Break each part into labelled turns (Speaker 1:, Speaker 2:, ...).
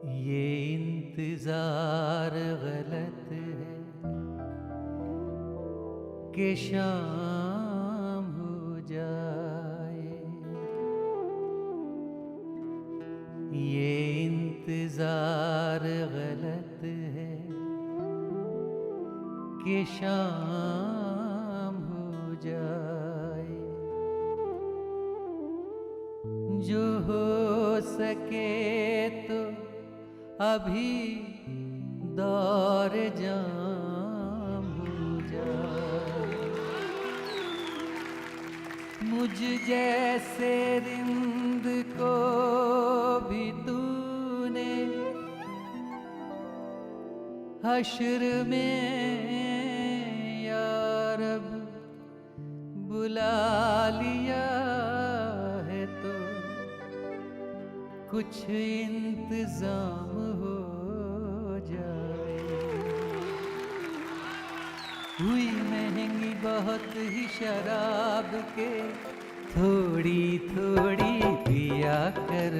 Speaker 1: ये इंतजार गलत है कि शाम हो जाए। ये इंतजार गलत है कि शाम हो जाए। जो हो सके तो अभी दौर जाम हो जाए। मुझ जैसे रिंद को भी तूने हश्र में यारब बुला लिया है तो कुछ इंतजाम हो जाए। हुई महंगी बहुत ही शराब के थोड़ी थोड़ी पिया कर।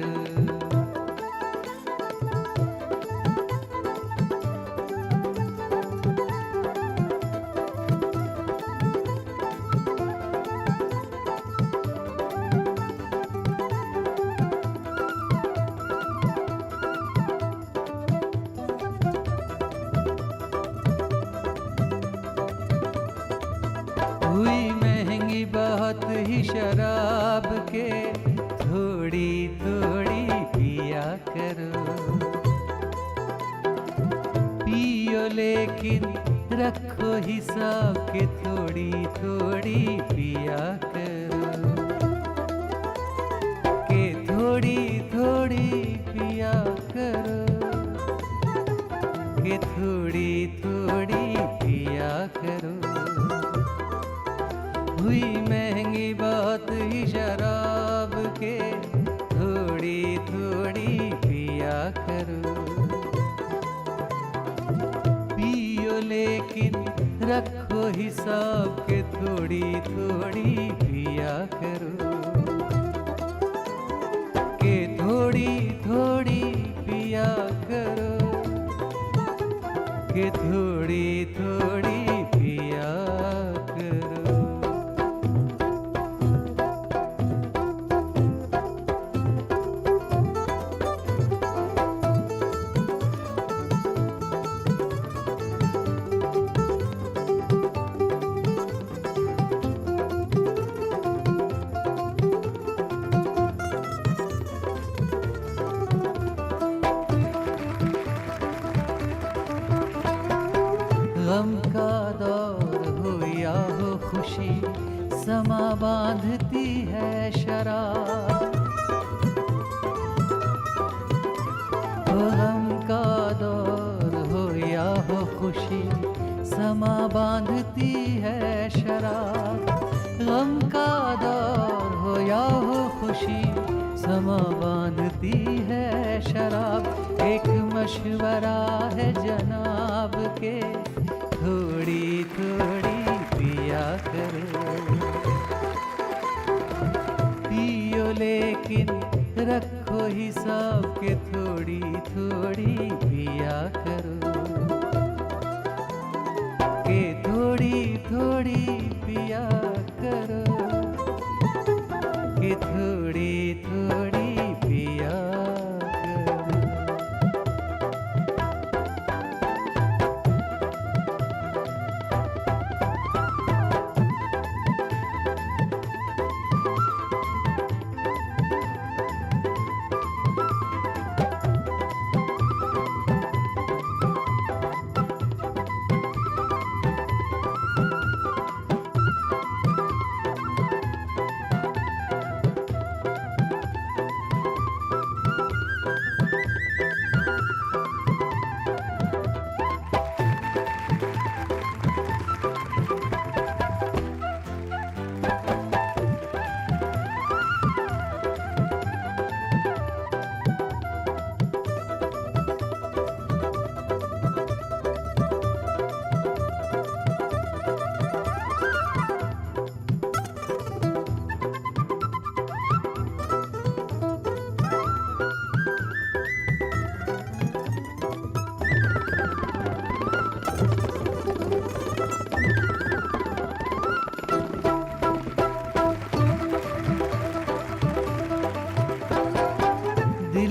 Speaker 1: हुई महंगी बहुत ही शराब के थोड़ी थोड़ी पिया करो। पियो लेकिन रखो हिसाब के थोड़ी थोड़ी पिया करो। के थोड़ी थोड़ी पिया करो। के थोड़ी थोड़ी पिया करो। हुई महंगी बहुत ही शराब के थोड़ी थोड़ी पिया करो। पियो लेकिन रखो हिसाब के थोड़ी थोड़ी पिया करो। के थोड़ी थोड़ी पिया करो। के थोड़ी थोड़ी पिया करो। गम का दौर हो या हो खुशी समा बांधती है शराब। गम का दौर हो या हो खुशी समा बांधती है शराब। गम का दौर हो या हो खुशी समा बांधती है शराब। एक मशवरा है जनाब के थोड़ी थोड़ी पिया करो। पियो लेकिन रखो हिसाब के थोड़ी थोड़ी पिया करो। के थोड़ी थोड़ी पिया करो। के थोड़ी थोड़ी पिया करो।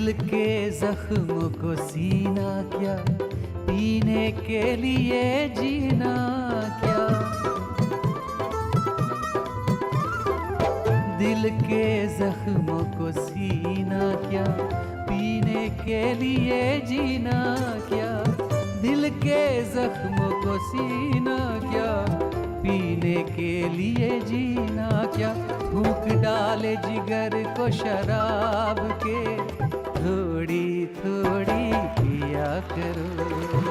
Speaker 1: दिल के जख्म को सीना क्या, पीने के लिए जीना क्या। दिल के जख्म को सीना क्या, पीने के लिए जीना क्या। दिल के जख्म को सीना क्या, पीने के लिए जीना क्या। फूंक डाले जिगर को शराब के, थोड़ी थोड़ी पिया करो।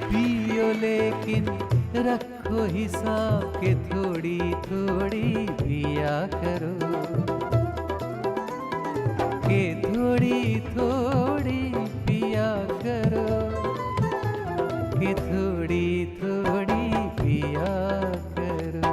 Speaker 1: पियो लेकिन रखो हिसाब के, थोड़ी थोड़ी पिया करो। के थोड़ी थोड़ी पिया करो, के थोड़ी थोड़ी पिया करो।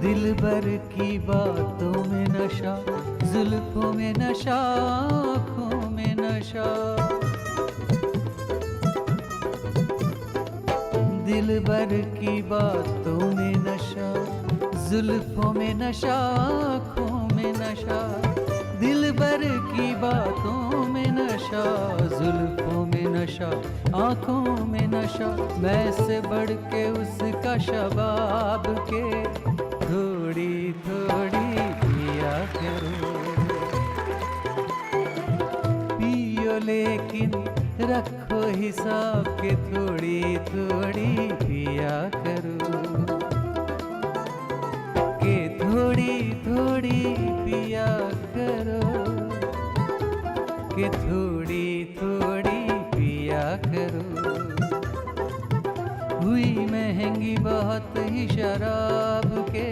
Speaker 1: दिलबर की बातों में नशा, जुल्फों में नशा, आँखों में नशा। दिलबर की बातों में नशा, जुल्फों में नशा, आँखों में नशा। दिलबर की बातों में नशा, जुल्फों में नशा, आँखों में नशा। मैं से बढ़ के उसका शबाब के, थोड़ी थोड़ी पिया करो। पियो लेकिन रखो हिसाब के, थोड़ी थोड़ी पिया करो। के थोड़ी थोड़ी पिया करो, के थोड़ी थोड़ी पिया करो। हुई महंगी बहुत ही शराब के,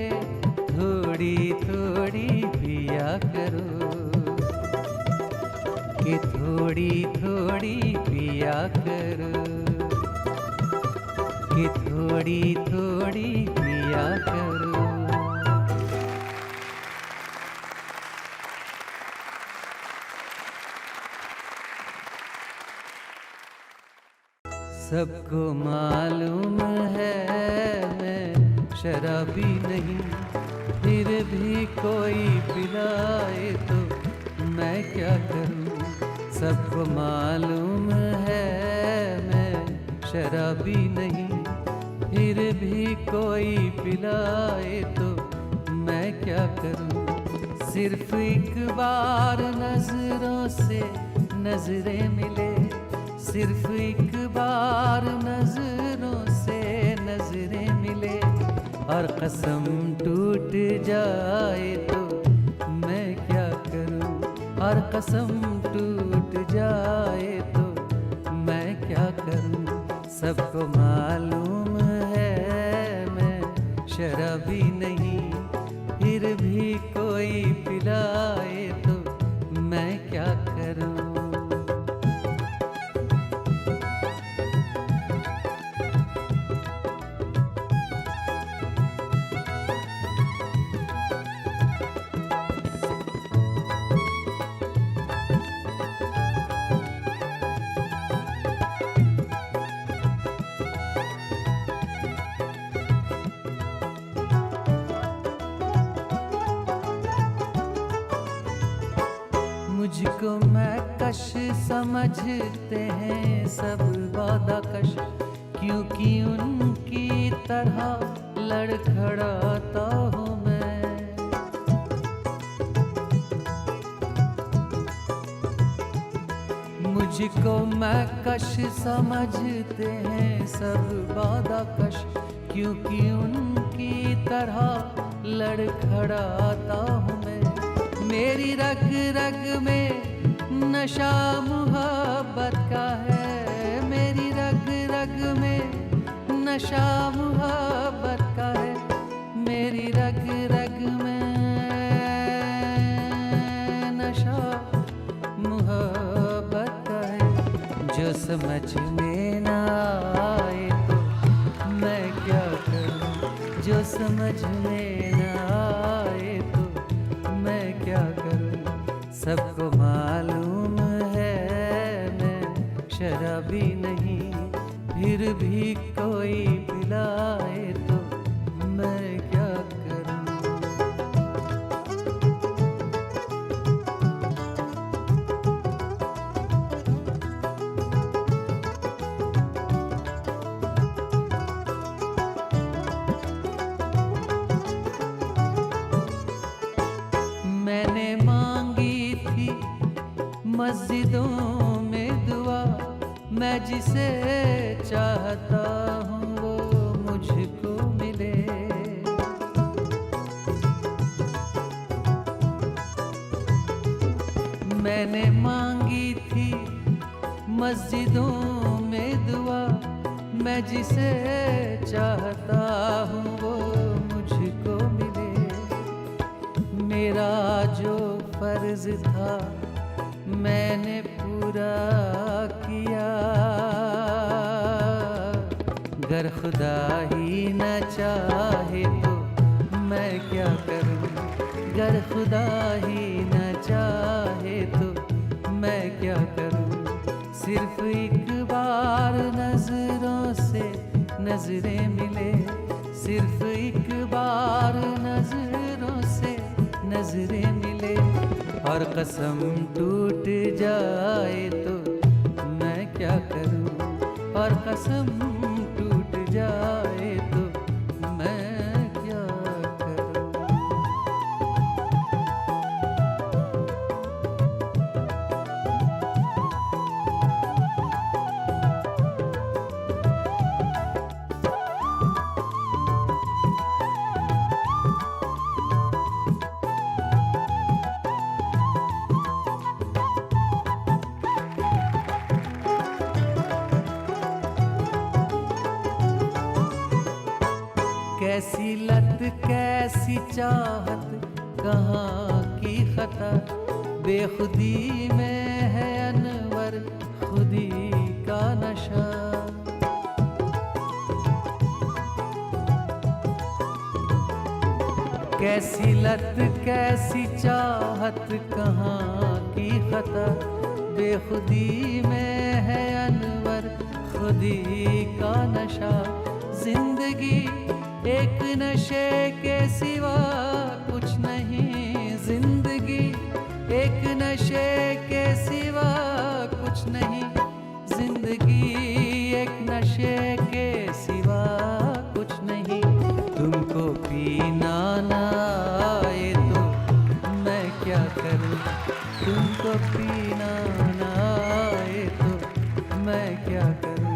Speaker 1: थोड़ी थोड़ी पिया करो। कि थोड़ी थोड़ी पिया करो, कि थोड़ी थोड़ी पिया करो। सबको मालूम है मैं शराबी नहीं, फिर भी कोई पिलाए तो मैं क्या करूं। सबको मालूम है मैं शराबी नहीं, फिर भी कोई पिलाए तो मैं क्या करूं। सिर्फ एक बार नजरों से नजरें मिले, सिर्फ एक बार नजरों से नजरें मिले, और कसम टूट जाए तो मैं क्या करूं। और कसम टूट जाए तो मैं क्या करूं। सबको मालूम है मैं शराबी नहीं, फिर भी कोई पिलाए तो मैं क्या करूं। मुझको मैं कश समझते हैं सब वादा कश, क्योंकि उनकी तरह लड़खड़ाता हूँ मैं। मुझको मैं कश समझते हैं सब वादा कश, क्योंकि उनकी तरह लड़खड़ाता हूँ मैं। मेरी रग रग में नशा मोहब्बत का है, मेरी रग रग में नशा मोहब्बत का है, मेरी रग रग में नशा मोहब्बत का है। जो समझ में ना आए तो मैं क्या करूं, जो समझ में ना आए तो मैं क्या करूं। सबको मालूम है मैं शराबी नहीं, फिर भी कोई पिलाए तो मैं क्या करूं। मैंने मांगी थी मस्जिदों में दुआ, मैं जिसे चाहता हूँ वो मुझको मिले। मैंने मांगी थी मस्जिदों में दुआ, मैं जिसे चाहता हूँ वो मुझको मिले। मेरा जो फर्ज था मैंने पूरा किया, गर खुदा ही न चाहे तो मैं क्या करूं, गर खुदा ही न चाहे तो मैं क्या करूं। सिर्फ एक बार नजरों से नजरें मिले, सिर्फ एक बार नजरों से नजरें मिले, और कसम टूट जाए तो मैं क्या करूं, और कसम टूट जाए तो मैं क्या करूं। कैसी लत कैसी चाहत कहाँ की खता, बेखुदी में है अनवर खुदी का नशा। कैसी लत कैसी चाहत कहाँ की खता, बेखुदी में है अनवर खुदी का नशा। जिंदगी एक नशे के सिवा कुछ नहीं, जिंदगी एक नशे के सिवा कुछ नहीं, जिंदगी एक नशे के सिवा कुछ नहीं। तुमको पीना ना आए तो मैं क्या करूं, तुमको पीना ना आए तो मैं क्या करूं।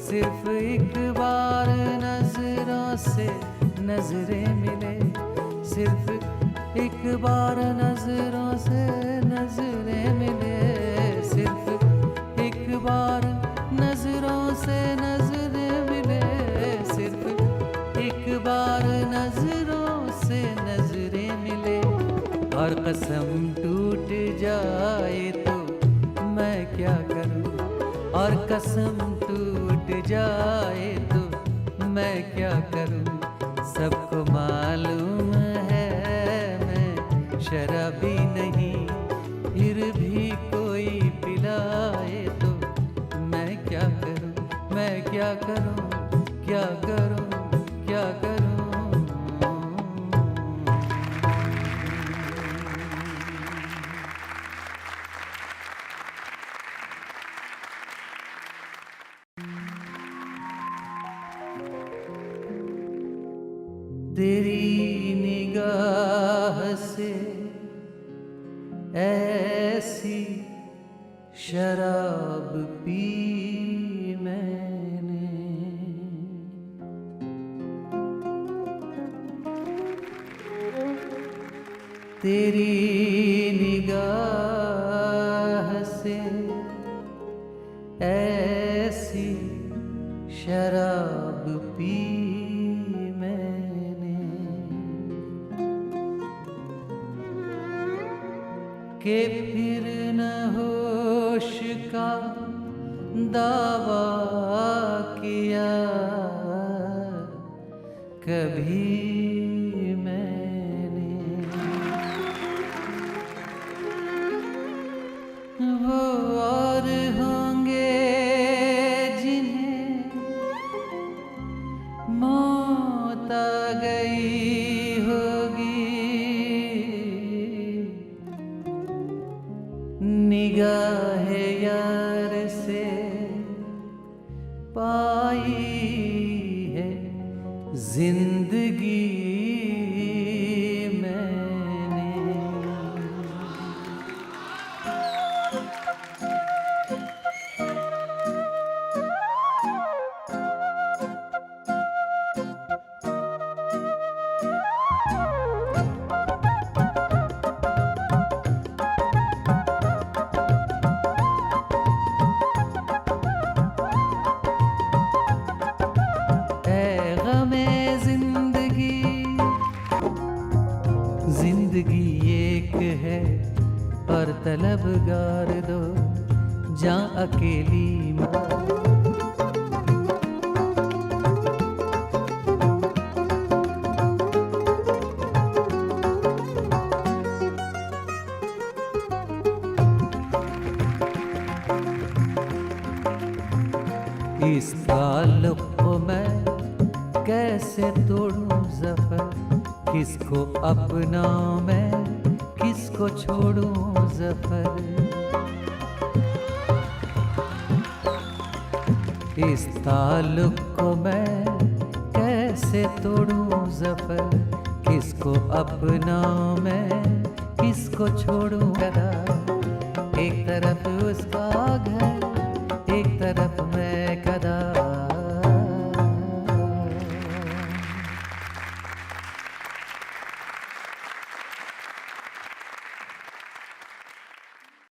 Speaker 1: सिर्फ एक बार नजरों से नजरें मिले, सिर्फ एक बार नजरों से नजरें मिले, सिर्फ एक बार नजरों से नजरें मिले, सिर्फ एक बार नजरों से नजरें मिले, और कसम टूट जाए तो मैं क्या करूं, और कसम टूट जाए तो मैं क्या करूं। सबको मालूम है मैं शराबी नहीं, फिर भी कोई पिलाए तो मैं क्या करूं, मैं क्या करूं, क्या करूं, क्या करूं। तेरी निगाह से ऐसी शराब पी मैंने, तेरी निगाह से ऐसी शराब शराब पी मैंने के फिर न होश का दावा किया कभी मैंने। वो और होंगे जिन्हें मौत आ गई होगी, निगाह यार से पाई है जिंदगी मैंने। जिंदगी एक है और तलबगार दो जा अकेली इस ताल्लुक को मैं कैसे तोड़ूं ज़फ़र, किसको अपना मैं किसको छोड़ूं ज़फ़र। इस ताल्लुक को मैं कैसे तोड़ूं ज़फ़र, किसको अपना मैं किसको छोड़ूं। एक तरफ उसका घर एक तरफ मैं कदा